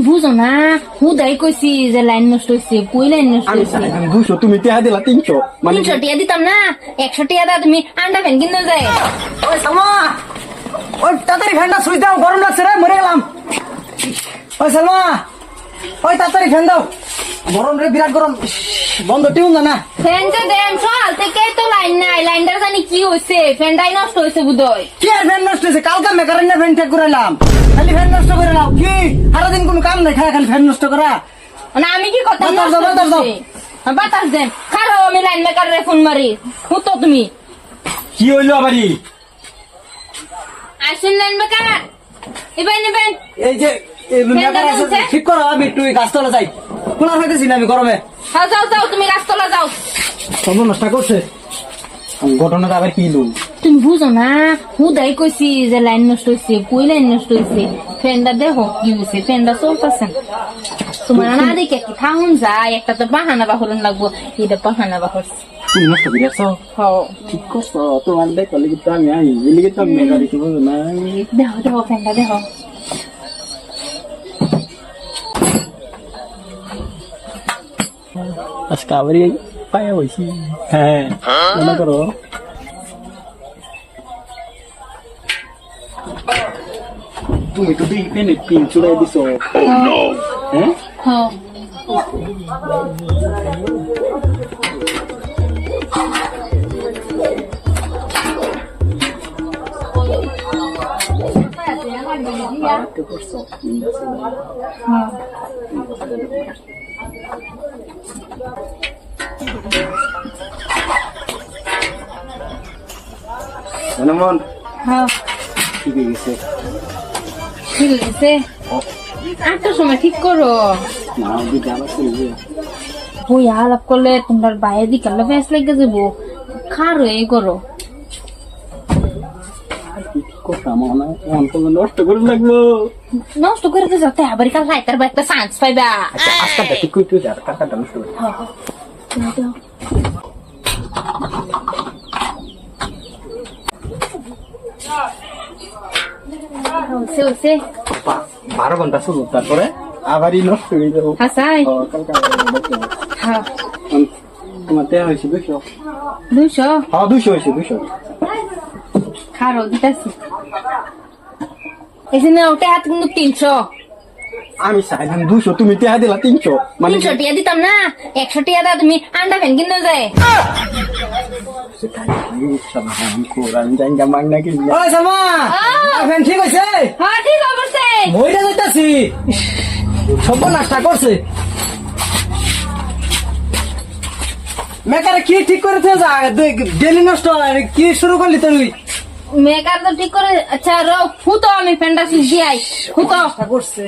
বুঝো না হুদাই কইছি যে লাইন নষ্ট হয়েছে কই লাইন নষ্ট হয়েছে 200 তুমি টিয়া দিলা 300 মানে 300 টিয়া দিতাম না 100 টিয়া দা তুমি আন্ডা ফ্যান কিনে যায় ওই সালমা ওই তাড়াতাড়ি ফ্যানটা সুইচ দাও গরম লাগছে রে মরে গেলাম ওই সালমা ওই তাড়াতাড়ি ফ্যান দাও গরম রে বিরাট গরম বন্ধ টিউন না ফ্যানটা দেন সকাল থেকে তো লাইন নাই লাইনটার জানি কি হয়েছে ফ্যানটাই নষ্ট হয়েছে বুধই কি আর ফ্যান নষ্ট হয়েছে কালকে মেকারের না ফ্যান ঠিক করাইলাম খালি ফ্যান নষ্ট করে নাও কি সারাদিন কোনো কাম নাই খালি ফ্যান নষ্ট করা মানে আমি কি কথা বাতাস দাও। বাতাস দেন খারাপ আমি লাইন মেকারে ফোন মারি হুতো তুমি কি হইলো আবারই আসুন লাইন মেকার এবার নেবেন এই যে মেকার আছে ঠিক করো আমি একটু গাছতলা যাই কোনার হইতেছি না আমি গরমে হ্যাঁ যাও যাও তুমি গাছতলা যাও সব নষ্ট করছে ঘটনাটা আবার কি লুম তুমি বুঝো না হুদাই কইছি যে লাইন নষ্ট হয়েছে কই লাইন নষ্ট হয়েছে ফ্যানটা দেখো কি হয়েছে ফ্যানটা চলতেছে তোমার না দেখে কি থাকুন যায় একটা তো বাহানা বাহরন লাগবো এটা বাহানা বাহর তুমি নষ্ট করে আসো ঠিক করছো তোমার দেখো লিখে তো আমি আই লিখে তো আমি মেকার কিছু বুঝো না দেখো দেখো ফ্যানটা দেখো আজকে আবার পায়ে হয়েছি হ্যাঁ মনে করো তুমি তো পেনে পিন চুড়াই দিছো হ্যাঁ হ্যাঁ মন হ্যাঁ ঠিক হয়ে গেছে ঠিক আছে 8টার সময় ঠিক করো না দিদি আবার চলবে বই আলাপ করলে তোমার বাইরে দিকে ফেস লেগে যাবো খারো এই করো করতাম অন করলে নষ্ট করে লাগলো নষ্ট করে তো যাতে আবার কাল রাইতার বা একটা চান্স পাইবা আজকালটা ঠিক করতে যার কাকাটা নষ্ট করে হচ্ছে হচ্ছে 12 ঘন্টা শুরু তারপরে আবারই নষ্ট হয়ে যাবো হাসাই হ্যাঁ তোমার দেওয়া হয়েছে 200 হ্যাঁ 200 হয়েছে 200 খারো দিতেছি এই জন্য ওটা হাত কিন্তু 300 আমি চাইলাম 200 তুমি টিয়া দিলা 300 মানে 300 টিয়া দিতাম না 100 টিয়া দা তুমি আন্ডা ফ্যান কিনে যায় ঠিক আছে হ্যাঁ ঠিক অবশ্যই মইটা যাইতাছি সব নাস্তা করছে মেকারে কি ঠিক করে ডেলি নষ্ট কি শুরু করলি তুই মেকার তো ঠিক করে আচ্ছা রো ফুতো আমি ফ্যানটা সুইচ দিয়াই ফুতো করছে